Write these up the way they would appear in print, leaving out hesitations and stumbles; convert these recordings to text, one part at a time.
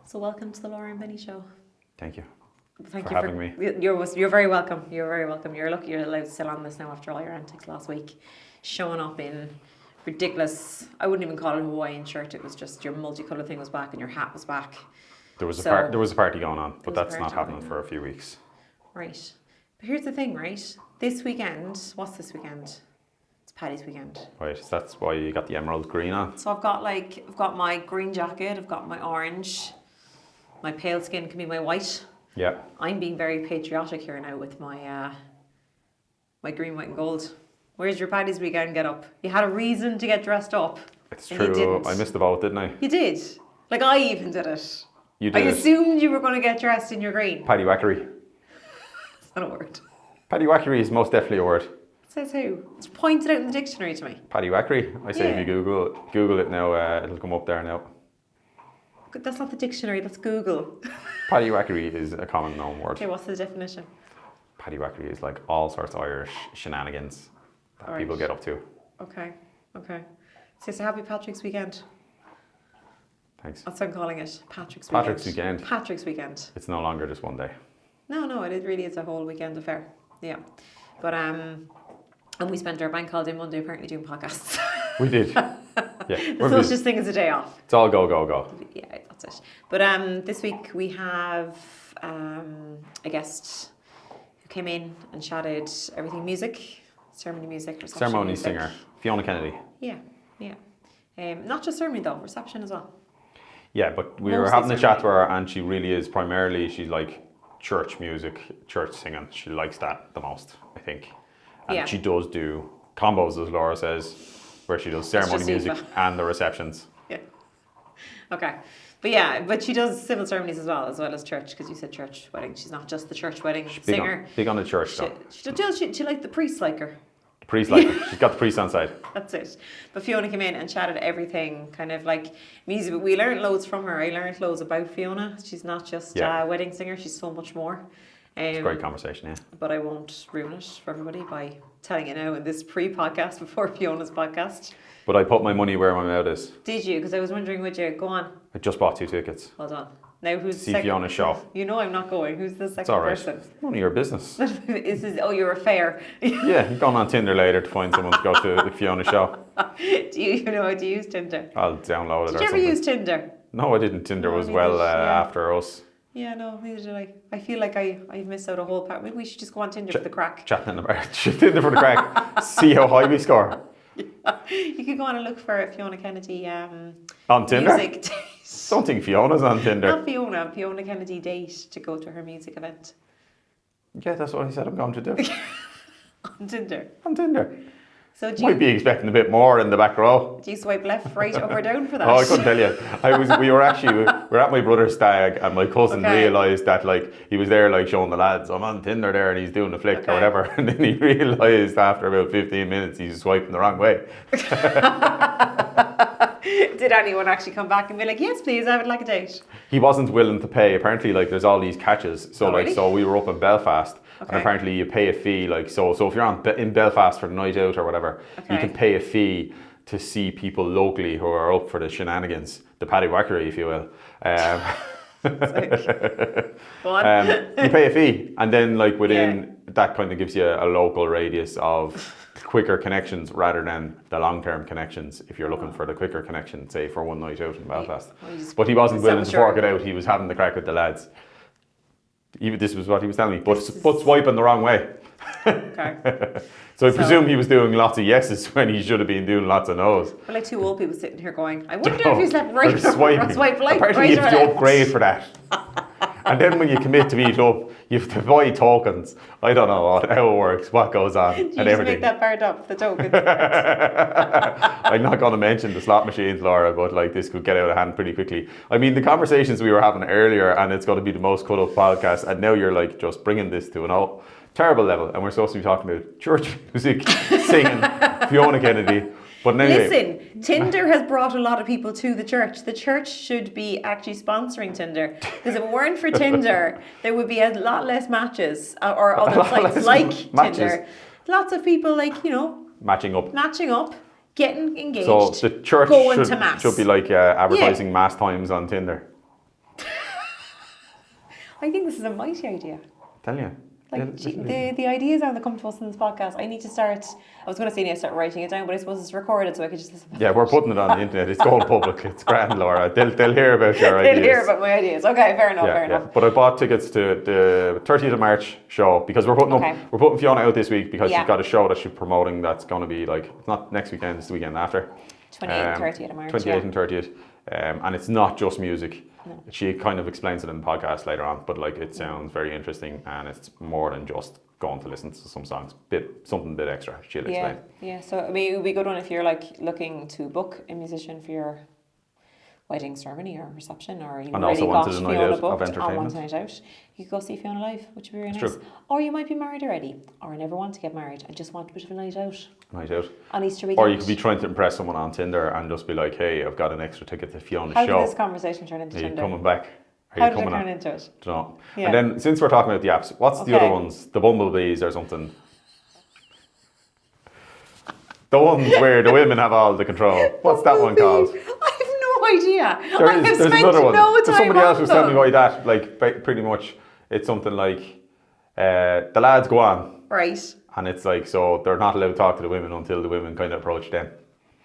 So welcome to the Laura and Benny show. Thank you. Thank for you having me. You're very welcome. You're very welcome. You're lucky you're allowed to sit on this now after all your antics last week. Showing up in ridiculous, I wouldn't even call it a Hawaiian shirt. It was just your multicolored thing was back and your hat was back. There was a party going on, but that's not happening for a few weeks. Right. But here's the thing, right? This weekend, what's this weekend? It's Paddy's weekend. Right, so that's why you got the emerald green on. So I've got my green jacket, I've got my orange, my pale skin can be my white. Yeah. I'm being very patriotic here now with my my green, white and gold. Where's your Paddy's weekend get up? You had a reason to get dressed up. It's true. I missed the boat, didn't I? You did. Like I even did it. You did. I assumed you were going to get dressed in your green. Paddywhackery. It's not a word. Paddywhackery is most definitely a word. Says who? It's pointed out in the dictionary to me. Paddywhackery. I say if you Google it now, it'll come up there now. That's not the dictionary, that's Google. Paddywhackery is a common known word. Okay, what's the definition? Paddywhackery is like all sorts of Irish shenanigans that people get up to. Okay. So happy Patrick's weekend. Thanks. That's what I'm calling it. Patrick's weekend. Patrick's weekend. It's no longer just one day. No, it really is a whole weekend affair. Yeah. But and we spent our bank holiday Monday apparently doing podcasts. We did. Yeah. There's no such thing as a day off. It's all go. Yeah, that's it. But this week we have a guest who came in and chatted everything music, ceremony music, reception Ceremony music. singer, Fiona Kennedy. Yeah. Not just ceremony though, reception as well. Yeah, but we were having a chat to her and she really is primarily, she's like church music, church singing. She likes that the most, I think. And she does do combos, as Laura says, where she does ceremony music and the receptions. Yeah. Okay. But she does civil ceremonies as well as church, because you said church wedding. She's not just the church wedding singer. Big on the church though. She like the priest like her. Priest like her. She's got the priest on side. That's it. But Fiona came in and chatted everything, kind of like music. But we learned loads from her. I learned loads about Fiona. She's not just a wedding singer. She's so much more. It's a great conversation, yeah. But I won't ruin it for everybody by telling you now in this pre-podcast before Fiona's podcast. But I put my money where my mouth is. Did you? Because I was wondering, would you? Go on. I just bought 2 tickets. Well done. Now who's the second? See Fiona's show. You know I'm not going. Who's the second it's all right. person? None of your business. You're a fair. Yeah, you're going on Tinder later to find someone to go to the Fiona show. Do you know how to use Tinder? I'll download it or something. Did you ever use Tinder? No, I didn't. Tinder was after us. Yeah, no, neither did I. I feel like I've missed out a whole part. Maybe we should just go on Tinder for the crack. Chatting about Tinder for the crack. See how high we score. Yeah. You could go on and look for Fiona Kennedy on Tinder? Music date. Don't think Fiona's on Tinder. Not Fiona Kennedy date to go to her music event. Yeah, that's what I said I'm going to do. On Tinder? On Tinder. So might be expecting a bit more in the back row. Do you swipe left, right, up or down for that? Oh, I couldn't tell you. We were at my brother's stag and my cousin realised that he was there showing the lads, I'm on Tinder there and he's doing a flick or whatever, and then he realised after about 15 minutes he's swiping the wrong way. Did anyone actually come back and be like, yes please, I would like a date? He wasn't willing to pay. Apparently there's all these catches. So really? So we were up in Belfast. Okay. And apparently you pay a fee, so if you're in Belfast for the night out or whatever, you can pay a fee to see people locally who are up for the shenanigans, the Paddywhackery, if you will. You pay a fee, and then within that kind of gives you a local radius of quicker connections rather than the long-term connections if you're looking for the quicker connection, say for one night out in Belfast. But he wasn't willing to fork it out. He was having the crack with the lads. This was what he was telling me, but swiping the wrong way. Okay. So I presume he was doing lots of yeses when he should have been doing lots of no's. We're like two old people sitting here going, I wonder if he's left right or swipe left. Apparently you have to upgrade for that. And then when you commit to meet up, you have to buy tokens. I don't know how it works, what goes on, and everything. Just make that part up, the tokens. I'm not going to mention the slot machines, Laura, but this could get out of hand pretty quickly. I mean, the conversations we were having earlier, and it's going to be the most cut up podcast, and now you're just bringing this to an terrible level, and we're supposed to be talking about church music, singing, Fiona Kennedy. But anyway, listen, Tinder has brought a lot of people to the church. The church should be actually sponsoring Tinder, because if it weren't for Tinder, there would be a lot less matches or other sites like Tinder. Lots of people matching up, getting engaged. So the church going to mass. should be advertising mass times on Tinder. I think this is a mighty idea. Tell you. Like the ideas that come to us in this podcast, I need to start. I was going to say I need to start writing it down, but I suppose it's recorded, so I could just listen. Yeah, we're putting it on the internet. It's going public. It's grand, Laura. They'll hear about your ideas. They'll hear about my ideas. Okay, fair enough. Fair enough. But I bought tickets to the 30th of March show because we're putting Fiona out this week because she's got a show that she's promoting that's going to be like it's not next weekend, it's the weekend after. 28th and 30th of March. 28th and 30th, and it's not just music. No. She kind of explains it in the podcast later on, but like it sounds very interesting, and it's more than just going to listen to some songs, something a bit extra. She'll explain. Yeah. So I mean, it would be a good one if you're like looking to book a musician for your wedding ceremony or reception, or you also wanted a night out of entertainment. Want a night out. You could go see Fiona live, which would be very nice. True. Or you might be married already, or never want to get married and just want a bit of a night out. Night out. On Easter weekend. Or you could be trying to impress someone on Tinder and just be like, hey, I've got an extra ticket to Fiona's show. How did this conversation turn into Tinder? Are you coming back? How did it turn into it? Don't know. Yeah. And then, since we're talking about the apps, what's the other ones? The Bumblebees or something? The ones where the women have all the control. What's that one called? I have no idea. There's another one. Somebody else was telling me why that. Like, pretty much, it's something like the lads go on. Right. And it's like, so they're not allowed to talk to the women until the women kind of approach them.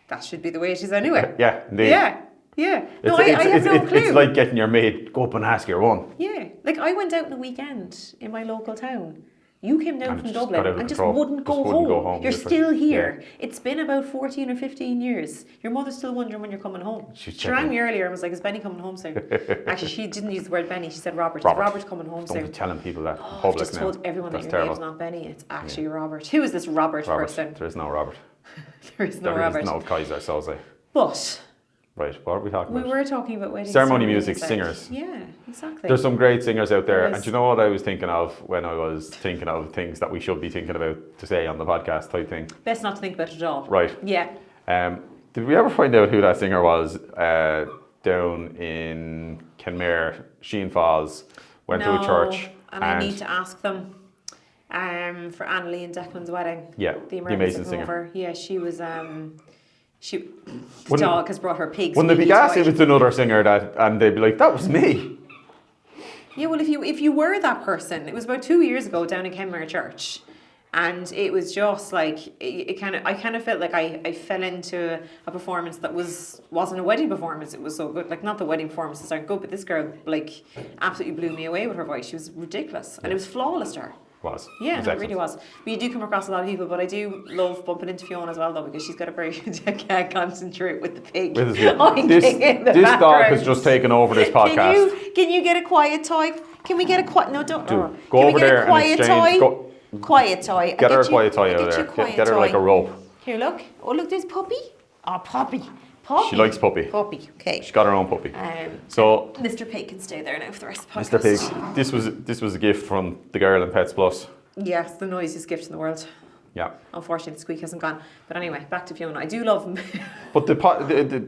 That should be the way it is anyway. Yeah, indeed. Yeah. No, I have no clue. It's like getting your mate, go up and ask your one. Yeah. Like, I went out on a weekend in my local town. You came down from Dublin and just wouldn't go home. You're still here. Yeah. It's been about 14 or 15 years. Your mother's still wondering when you're coming home. She rang me earlier and was like, is Benny coming home soon? Actually, she didn't use the word Benny. She said Robert. Is Robert coming home soon? Don't be telling people that. I've just told everyone that your name's not Benny. It's actually Robert. Who is this Robert person? There is no Robert. There is no Robert. There is no Kaiser Soze. But... Right, what are we talking about? We were talking about wedding ceremony music, singers. Yeah, exactly. There's some great singers out there. And do you know what I was thinking of when I was thinking of things that we should be thinking about to say on the podcast type thing? Best not to think about it at all. Right. Yeah. Did we ever find out who that singer was down in Kenmare, Sheen Falls, went to a church? And I need to ask them for Annalie and Declan's wedding. Yeah, the amazing singer. Over. Yeah, she was... the dog has brought her pigs. Wouldn't they be gassed if it's another singer and they'd be like, that was me? Yeah, well, if you were that person, it was about 2 years ago down in Kenmare Church, and it was just like I kind of felt like I fell into a performance that wasn't a wedding performance. It was so good. Like, not the wedding performances aren't good, but this girl like absolutely blew me away with her voice. She was ridiculous, and it was flawless to her. Yeah, it really was. But you do come across a lot of people, but I do love bumping into Fiona as well, though, because she's got a very can't concentrate with the pig. This dog has just taken over this podcast. Can you get a quiet toy? Can we get a quiet? No, don't. Go over there and exchange. Quiet toy. Get her a quiet toy out of there. Get her like a rope. Here, look. Oh, look, there's Puppy. Oh, Puppy. She likes Puppy. Puppy, okay. She's got her own puppy. So Mr. Pig can stay there now for the rest of the podcast. Mr. Pig, this was a gift from the girl in Pets Plus. Yes, the noisiest gift in the world. Yeah. Unfortunately, the squeak hasn't gone. But anyway, back to Fiona. I do love him. But the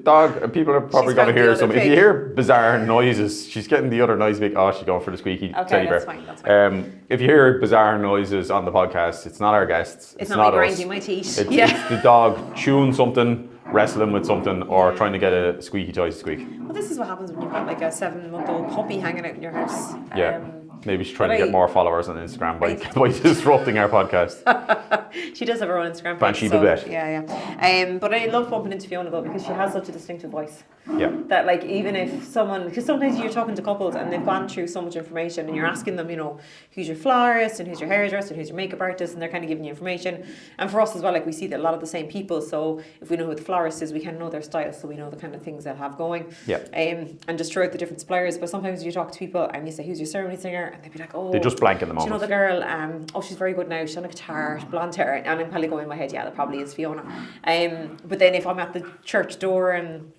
dog, people are probably going to hear some. If you hear bizarre noises, she's getting the other noise. Oh, she's going for the squeaky teddy bear. That's fine. If you hear bizarre noises on the podcast, it's not our guests. It's not me grinding my teeth. It's the dog chewing something, wrestling with something, or trying to get a squeaky toy to squeak. Well, this is what happens when you've got like a 7-month-old puppy hanging out in your house. Yeah. Maybe she's trying to get more followers on Instagram by disrupting our podcast. She does have her own Instagram page. Banshee Babette. Yeah. But I love bumping into Fiona though, because she has such a distinctive voice. Yeah. That like, even if someone, because sometimes you're talking to couples and they've gone through so much information and you're asking them, you know, who's your florist and who's your hairdresser and who's your makeup artist, and they're kind of giving you information. And for us as well, like, we see that a lot of the same people, so if we know who the florist is, we kind of know their style, so we know the kind of things they'll have going. Yeah. And just throughout the different suppliers. But sometimes you talk to people and you say, who's your ceremony singer? And they'd be like, oh, they just blank in the moment. Do you know the girl? Oh, she's very good now. She's on a guitar, blonde hair, and I'm probably going in my head, yeah, that probably is Fiona. But then if I'm at the church door and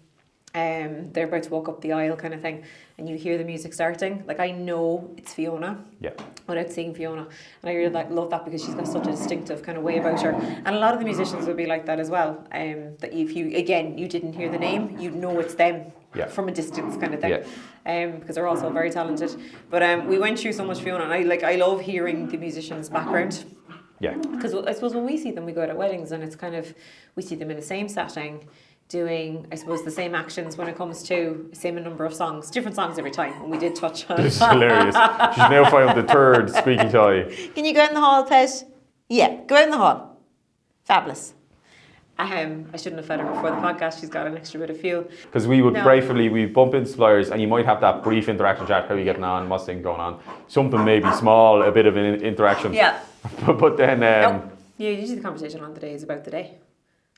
they're about to walk up the aisle kind of thing, and you hear the music starting, like, I know it's Fiona. Yeah. Without seeing Fiona. And I really love that, because she's got such a distinctive kind of way about her. And a lot of the musicians would be like that as well. That if you didn't hear the name, you'd know it's them. Yeah. From a distance kind of thing. Yeah. Because they're also very talented. But we went through so much Fiona, and I love hearing the musician's background. Yeah. Because I suppose when we see them, we go out at weddings, and it's kind of, we see them in the same setting. doing, I suppose, the same actions when it comes to same number of songs, different songs every time. And we did touch on. This is hilarious. She's now found the third squeaky toy. Can you go in the hall, Pet? Yeah, go in the hall. Fabulous. I shouldn't have fed her before the podcast. She's got an extra bit of fuel. Because we would briefly, we bump into suppliers and you might have that brief interaction chat, how are you getting on, what's things going on. Something maybe small, a bit of an interaction. Yeah. but then... Yeah, usually the conversation on the day is about the day.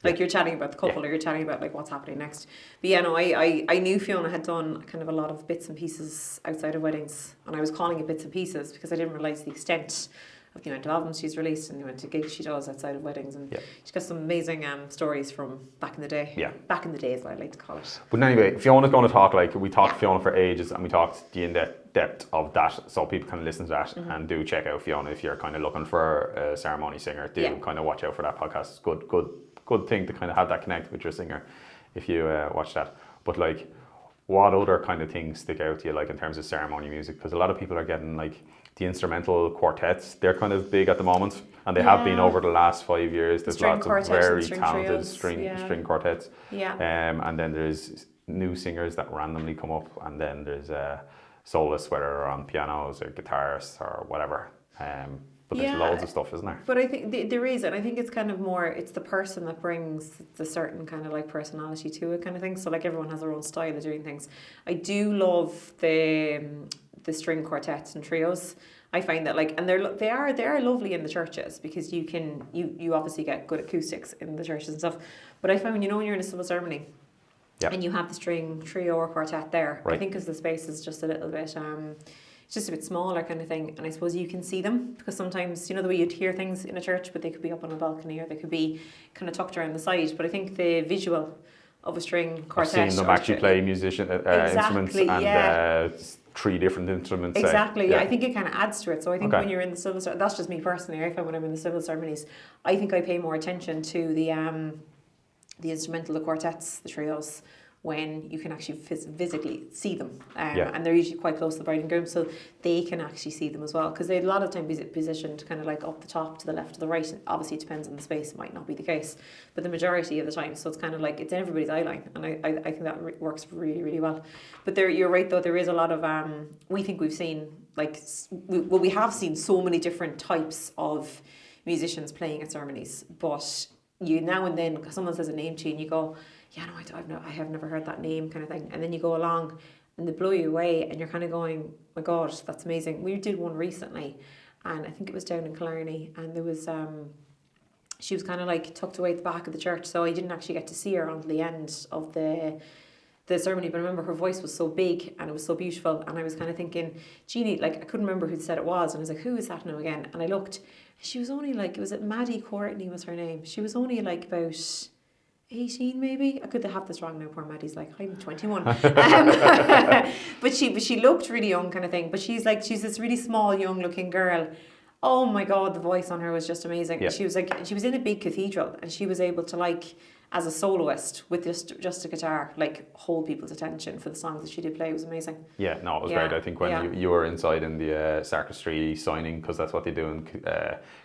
Like you're chatting about the couple or you're chatting about like what's happening next. But yeah, no, I knew Fiona had done kind of a lot of bits and pieces outside of weddings. And I was calling it bits and pieces because I didn't realise the extent of the amount of albums she's released and the amount of gigs she does outside of weddings. And she's got some amazing stories from back in the day. Yeah. Back in the day is what I like to call it. But anyway, Fiona's going to talk, like we talked to Fiona for ages and we talked the in-depth of that, so people can listen to that and do check out Fiona if you're kind of looking for a ceremony singer. Do kind of watch out for that podcast. It's good thing to kind of have that connect with your singer if you watch that. But like, what other kind of things stick out to you, like in terms of ceremony music? Because a lot of people are getting like the instrumental quartets. They're kind of big at the moment, and they have been over the last 5 years. There's lots of very talented string quartets. And then there's new singers that randomly come up, and then there's soloists, whether on pianos or guitars or whatever. But there's loads of stuff, isn't there? But I think there is, and I think it's kind of more, it's the person that brings the certain kind of like personality to it kind of thing. So like everyone has their own style of doing things. I do love the string quartets and trios. I find that like, and they are lovely in the churches because you obviously get good acoustics in the churches and stuff. But I find, when you're in a civil ceremony and you have the string trio or quartet there, I think because the space is just a little bit, it's just a bit smaller kind of thing, and I suppose you can see them because sometimes, the way you'd hear things in a church, but they could be up on a balcony or they could be kind of tucked around the side. But I think the visual of a string quartet, I've seen them actually play instruments and 3 different instruments. Exactly, I think it kind of adds to it. So I think when you're in the civil ceremony, that's just me personally, I find when I'm in the civil ceremonies, I think I pay more attention to the instrumental, the quartets, the trios, when you can actually physically see them. And they're usually quite close to the bride and groom, so they can actually see them as well, because they a lot of time positioned kind of like up the top, to the left, to the right. Obviously it depends on the space, it might not be the case, but the majority of the time, so it's kind of like it's in everybody's eye line, and I think that works really, really well. But you're right though, there is a lot of we've seen we have seen so many different types of musicians playing at ceremonies, but you now and then someone says a name to you and you go, I have never heard that name kind of thing. And then you go along and they blow you away and you're kind of going, my God, that's amazing. We did one recently and I think it was down in Killarney, and there was, she was kind of like tucked away at the back of the church, so I didn't actually get to see her until the end of the ceremony. But I remember her voice was so big and it was so beautiful, and I was kind of thinking, Jeannie, like I couldn't remember who said it was, and I was like, who is that now again? And I looked, she was only like, was it Maddie Courtney was her name? She was only like about 18 maybe. I could have this wrong now, poor Maddie's like, I'm 21. But she looked really young kind of thing, but she's this really small young looking girl. Oh my God, the voice on her was just amazing. Yeah. She was in a big cathedral, and she was able to, like, as a soloist with just a guitar, like, hold people's attention for the songs that she did play. It was amazing. Yeah, no, it was great. I think when you were inside in the sacristy signing, because that's what they do in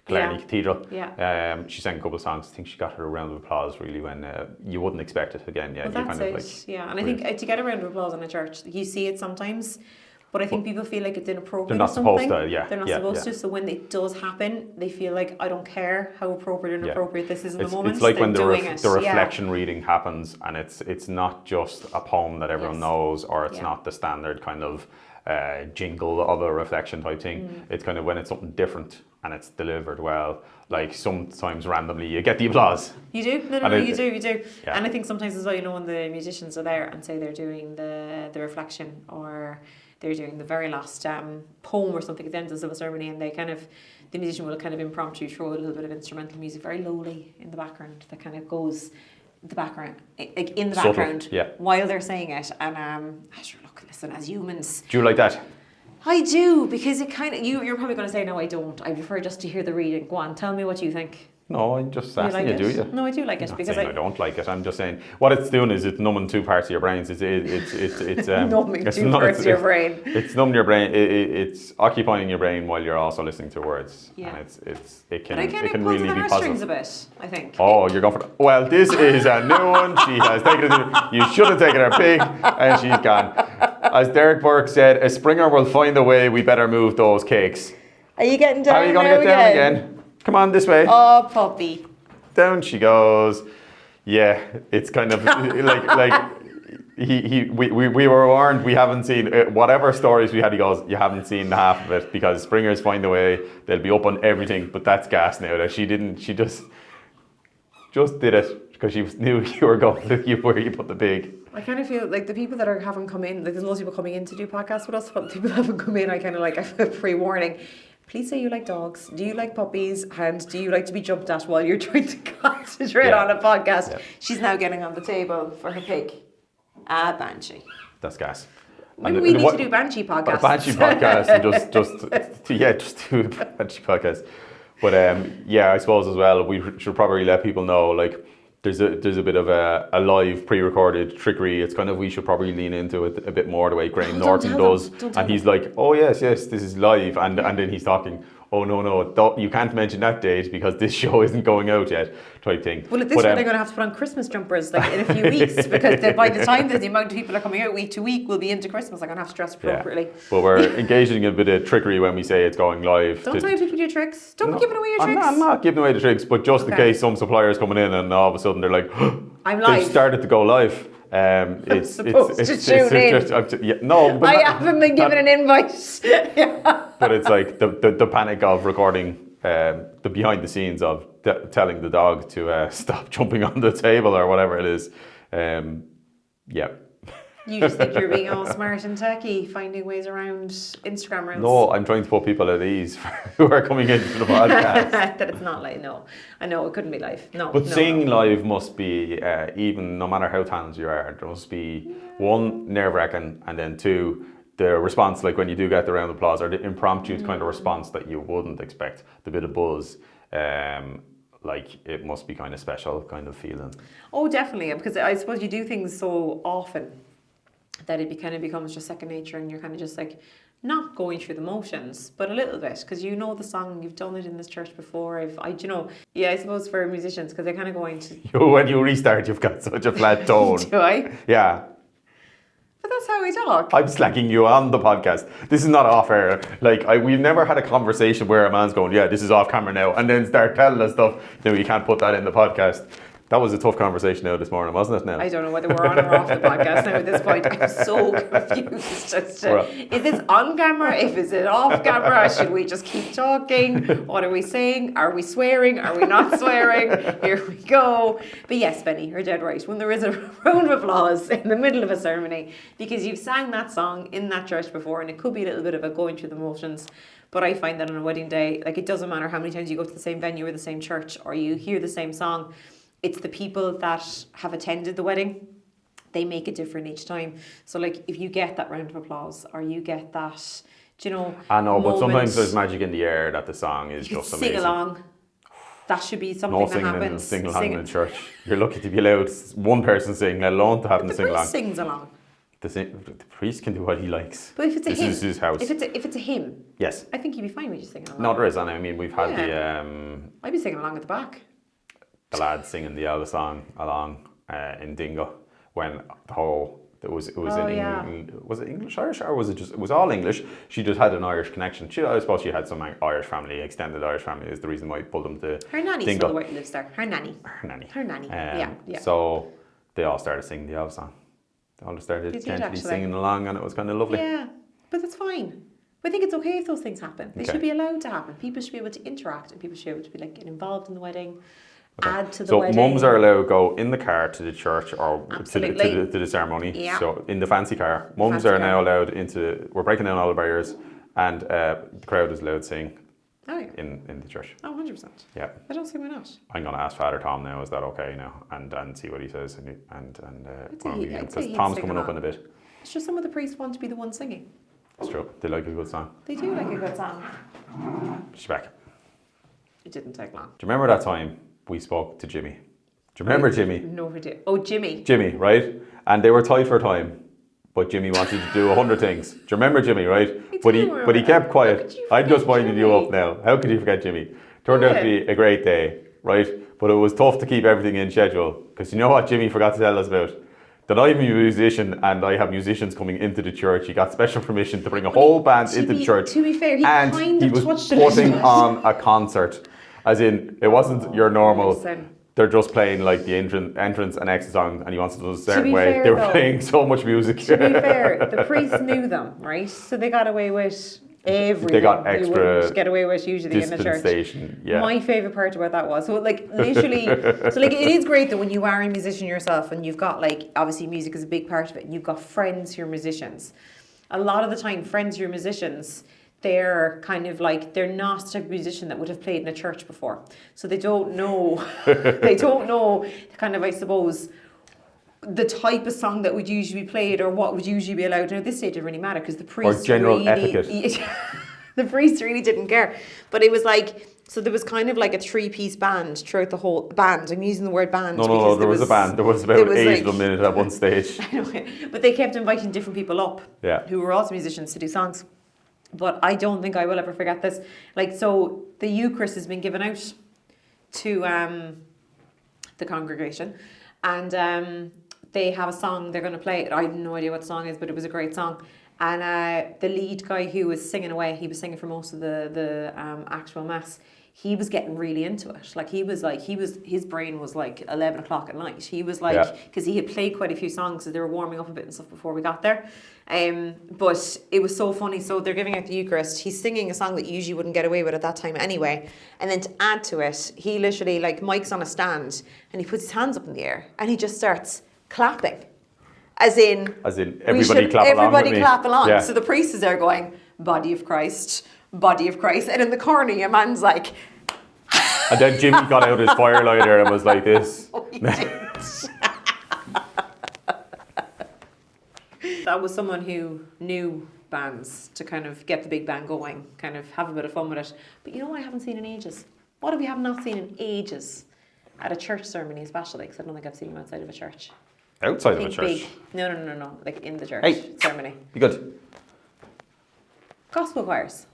Killarney Cathedral. Yeah. She sang a couple of songs. I think she got her a round of applause really when you wouldn't expect it again. Yeah, well, that's it. And I think to get a round of applause in a church, you see it sometimes. But I think people feel like it's inappropriate. They're not supposed to, They're not supposed to. So when it does happen, they feel like, I don't care how appropriate or inappropriate this is in the moment. It's like when the reflection reading happens, and it's not just a poem that everyone knows, or it's not the standard kind of jingle of a reflection type thing. It's kind of when it's something different and it's delivered well. Like sometimes randomly you get the applause. You do? No, you do. Yeah. And I think sometimes as well, when the musicians are there and say they're doing the reflection, or they're doing the very last poem or something at the end of the civil ceremony, and the musician will kind of impromptu throw a little bit of instrumental music very lowly in the background that kind of goes the background, like in the background, while they're saying it. And listen, as humans, do you like that? I do, because it kind of, you're probably going to say, no, I don't. I prefer just to hear the reading. Go on, tell me what you think. No, I'm just asking you, do you? No, I do like it I'm because not saying I don't like it. I'm just saying what it's doing is it's numbing two parts of your brains. It's numbing two parts of your brain. It's numbing your brain. It's occupying your brain while you're also listening to words. Yeah. And it can really be positive. positive. A bit, I think. Oh, you're going for well, this is a new one. She has taken it. You should have taken her pig, and she's gone. As Derek Burke said, a Springer will find a way. We better move those cakes. Are you getting down? How are you going to get down again? Come on this way. Oh, puppy. Down she goes. Yeah, it's kind of like we were warned. We haven't seen whatever stories we had. He goes, you haven't seen half of it because Springers find a way. They'll be up on everything. But that's gas now. That she didn't. She just did it because she knew you were going to where you put the pig. I kind of feel like the people that haven't come in, like there's loads of people coming in to do podcasts with us, but the people that haven't come in, I kind of like, I have a pre-warning. Please say you like dogs. Do you like puppies? And do you like to be jumped at while you're trying to concentrate on a podcast? Yeah. She's now getting on the table for her pig. Banshee. That's gas. Maybe we need to do Banshee podcasts. A Banshee podcast and just do a Banshee podcast. But I suppose as well, we should probably let people know, like, there's a bit of a live pre-recorded trickery. It's kind of, we should probably lean into it a bit more the way Graham Norton does. And he's like, oh yes, this is live. And then he's talking, oh no, you can't mention that date because this show isn't going out yet, type thing. Well, at this point, they're going to have to put on Christmas jumpers like in a few weeks because by the time that the amount of people are coming out week to week will be into Christmas. They're going to have to dress appropriately. Yeah. But we're engaging in a bit of trickery when we say it's going live. Don't tell people your tricks. Don't be giving away your tricks. I'm not giving away the tricks, but just in case some suppliers coming in and all of a sudden they're like, I'm live. They've started to go live. I'm supposed to tune in. I haven't been given an invite. Yeah. But it's like the panic of recording the behind the scenes of telling the dog to stop jumping on the table or whatever it is. Yeah. You just think you're being all smart and techy, finding ways around Instagram rules. No, I'm trying to put people at ease who are coming into the podcast. That it's not live. No, I know it couldn't be live. No. But singing live must be even, no matter how talented you are, there must be one, nerve-wracking, and then two, the response, like when you do get the round of applause, or the impromptu kind of response that you wouldn't expect, the bit of buzz. Like it must be kind of special kind of feeling. Oh, definitely, because I suppose you do things so often that it kind of becomes just second nature, and you're kind of just like not going through the motions, but a little bit, because you know the song, you've done it in this church before. I suppose for musicians, because they're kind of going to. When you restart, you've got such a flat tone. Do I? Yeah. But that's how we talk. I'm slacking you on the podcast. This is not off air. Like we've never had a conversation where a man's going, yeah, this is off camera now, and then start telling us stuff. No, you can't put that in the podcast. That was a tough conversation now this morning, wasn't it? Now I don't know whether we're on or off the podcast now at this point. I'm so confused. Is this on camera? Is it off camera? Should we just keep talking? What are we saying? Are we swearing? Are we not swearing? Here we go. But yes, Benny, you're dead right. When there is a round of applause in the middle of a ceremony because you've sang that song in that church before, and it could be a little bit of a going through the motions. But I find that on a wedding day, like it doesn't matter how many times you go to the same venue or the same church or you hear the same song. It's the people that have attended the wedding, they make it different each time. So like if you get that round of applause or you get that, I know, but sometimes there's magic in the air that the song is just amazing. Sing along. That should be something that happens. Sing along in church. You're lucky to be allowed one person sing, let alone to have them sing along. The priest sings along. The priest can do what he likes. But if it's a hymn, this is his house. If it's a hymn, yes, I think you'd be fine with just singing along. No, there is, and I mean we've had I'd be singing along at the back. The lads singing the Elvis song along in Dingle when the whole was it English Irish or was it was all English? She just had an Irish connection. I suppose she had some Irish family, extended Irish family is the reason why I pulled them to her nanny Dingle. Still lives there. Her nanny. Yeah. So they all started singing the Elvis song. They all started gently singing along, and it was kind of lovely. Yeah, but that's fine. I think it's okay if those things happen. They should be allowed to happen. People should be able to interact, and people should be able to be like get involved in the wedding. Okay. Add to the wedding. So mums are allowed to go in the car to the church or to the ceremony. Yeah. So in the fancy car. Mums are now allowed we're breaking down all the barriers, and the crowd is allowed to sing in the church. Oh, 100%. Yeah. I don't see why not. I'm going to ask Father Tom now, is that okay now? And see what he says. Because Tom's coming up in a bit. It's just some of the priests want to be the ones singing. It's true. They like a good song. They do like a good song. She's back. It didn't take long. Do you remember that time we spoke to Jimmy? Do you remember Jimmy? No idea. Oh, Jimmy. Jimmy, right? And they were tight for time. But Jimmy wanted to do 100 things. Do you remember Jimmy, right? But he kept quiet. I just winded you up now. How could you forget Jimmy? Turned out to be a great day, right? But it was tough to keep everything in schedule. Because you know what Jimmy forgot to tell us about? That I'm a musician and I have musicians coming into the church. He got special permission to bring a whole band into the church. To be fair, he and kind he of was touched it. putting on a concert. As in, it wasn't your normal... Listen. They're just playing like the entrance and exit song, and he wants to do it a certain way. Fair, they were though, playing so much music. To be fair, the priests knew them, right? So they got away with everything. They got extra you wouldn't get away with usually in the church. Yeah. My favourite part about that was, so like literally, so like it is great that when you are a musician yourself and you've got like, obviously music is a big part of it, and you've got friends who are musicians. A lot of the time, friends who are musicians, they're kind of like, they're not the type of musician that would have played in a church before. So they don't know, kind of, I suppose, the type of song that would usually be played or what would usually be allowed. Now, at this stage, it didn't really matter because the priests or general etiquette. The priests really didn't care. But it was like, so there was kind of like a 3-piece band throughout the whole band. I'm using the word band. No, there was a band. There was about 8 of them in it at one stage. Anyway, but they kept inviting different people up who were also musicians to do songs. But I don't think I will ever forget this. Like, so the Eucharist has been given out to the congregation, and they have a song they're going to play. I have no idea what the song is, but it was a great song. And the lead guy who was singing away, he was singing for most of the actual mass. He was getting really into it. Like his brain was like 11 o'clock at night. He was like, because he had played quite a few songs, so they were warming up a bit and stuff before we got there. But it was so funny. So they're giving out the Eucharist. He's singing a song that you usually wouldn't get away with at that time anyway. And then to add to it, he literally, like, Mike's on a stand and he puts his hands up in the air and he just starts clapping. As in everybody clap along. Yeah. So the priest is there going, body of Christ. And in the corner, your man's like... And then Jimmy got out his firelighter and was like this. Oh, he did. That was someone who knew bands to kind of get the big band going, kind of have a bit of fun with it. But you know what I haven't seen in ages? What have we have not seen in ages? At a church ceremony especially, because I don't think I've seen them outside of a church. Outside of a church? Big. No. Like in the church ceremony. Be good. Gospel choirs.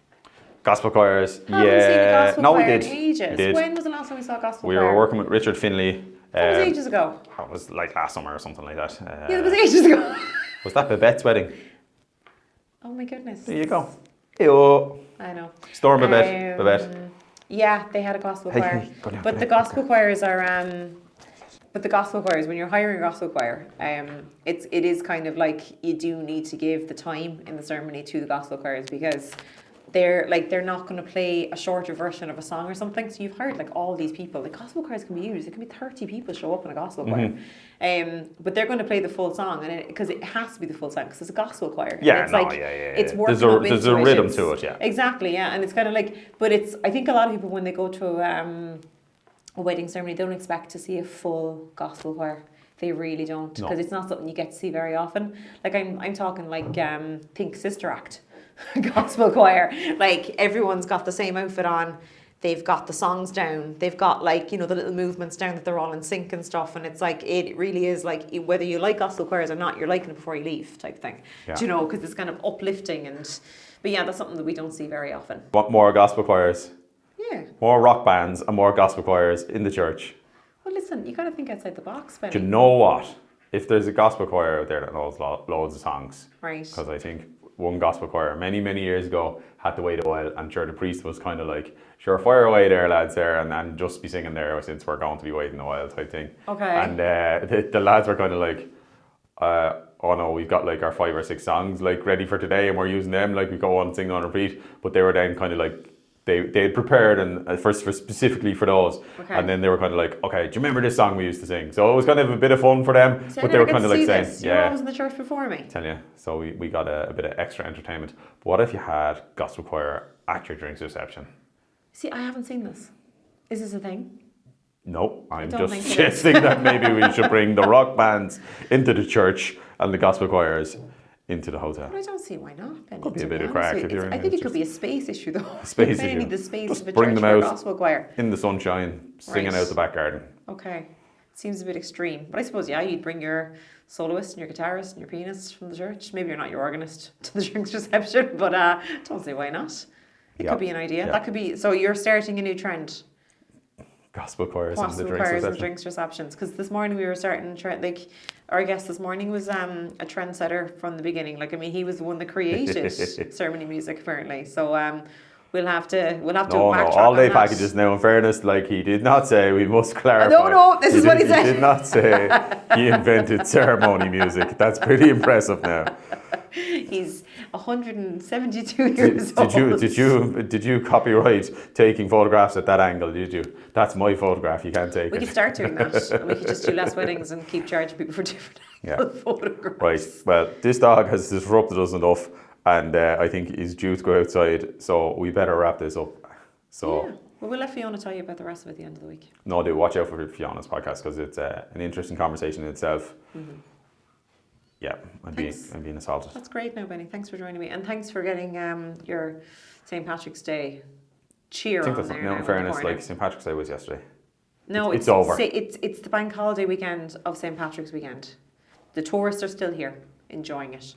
Gospel choirs, Haven't seen a gospel choir we did. in ages. We did. When was the last time we saw a gospel choir? We were working with Richard Finlay. That was ages ago. It was like last summer or something like that. Yeah, it was ages ago. Was that Babette's wedding? Oh my goodness. There you go. Hey-oh. I know. Storm Babette. Yeah, they had a gospel choir. But the gospel choirs are... But the gospel choirs, when you're hiring a gospel choir, it is kind of like you do need to give the time in the ceremony to the gospel choirs because they're not going to play a shorter version of a song or something. So you've hired like all these people. The gospel choirs can be used. It can be 30 people show up in a gospel choir, but they're going to play the full song, and because it has to be the full song because it's a gospel choir. Yeah, It's working there's a rhythm to it, yeah. Exactly, yeah, and it's kind of like, but it's. I think a lot of people when they go to a wedding ceremony, they don't expect to see a full gospel choir. They really don't, because it's not something you get to see very often. Like I'm talking like think Sister Act, gospel choir. Like everyone's got the same outfit on. They've got the songs down. They've got like, you know, the little movements down that they're all in sync and stuff. And it's like, it really is like, whether you like gospel choirs or not, you're liking it before you leave type thing. Yeah. Do you know, because it's kind of uplifting but yeah, that's something that we don't see very often. Want more gospel choirs? Yeah. More rock bands and more gospel choirs in the church. Well, listen, you got to think outside the box, Benny. Do you know what? If there's a gospel choir out there that knows loads of songs, right? Because I think one gospel choir many years ago had to wait a while, and sure the priest was kind of like, sure, fire away there, lads, there, and just be singing there since we're going to be waiting a while type thing. Okay. And the lads were kind of like, oh no, we've got like our 5 or 6 songs like ready for today, and we're using them, like we go on singing on repeat. But they were then kind of like, they had prepared and for specifically for those, and then they were kind of like, okay, do you remember this song we used to sing? So it was kind of a bit of fun for them, so but they were kind of like saying, yeah, you were always in the church before me. Tell you, so we got a bit of extra entertainment. But what if you had gospel choir at your drinks reception? See, I haven't seen this. Is this a thing? No, I'm just suggesting that maybe we should bring the rock bands into the church and the gospel choirs into the hotel. But I don't see why not, Benny. Could be to a bit of honest crack with if you. you're in I think it it, could be a space issue, though. Space You issue. need the space Just of a bring church them for a out gospel choir. in the sunshine, singing Right. out the back garden. Okay. Seems a bit extreme. But I suppose, yeah, you'd bring your soloist and your guitarist and your pianist from the church. Maybe you're not your organist to the drinks reception, but don't say why not. It Yeah. could be an idea. Yeah. That could be, so you're starting a new trend. Gospel choirs and the Gospel drinks choirs and reception. drinks receptions. Because this morning we were starting, our guest this morning was a trendsetter from the beginning. Like, I mean, he was the one that created ceremony music, apparently. So we'll have to No, backtrack all on day that. packages now. In fairness, like he did not say. We must clarify. No, this is what he said. He did not say he invented ceremony music. That's pretty impressive now. He's 172 years old. Did you copyright taking photographs at that angle? Did you? That's my photograph. You can't take We it. could start doing that. And we could just do less weddings and keep charging people for different angle photographs. Right. Well, this dog has disrupted us enough, and I think he's due to go outside. So we better wrap this up. So. Yeah. Well, we'll let Fiona tell you about the rest of it at the end of the week. No, do watch out for Fiona's podcast because it's an interesting conversation in itself. Mm-hmm. Yeah, I'm being assaulted. That's great now, Benny. Thanks for joining me. And thanks for getting your St. Patrick's Day cheer on there. No, in fairness, like St. Patrick's Day was yesterday. No, it's over. It's the bank holiday weekend of St. Patrick's weekend. The tourists are still here, enjoying it.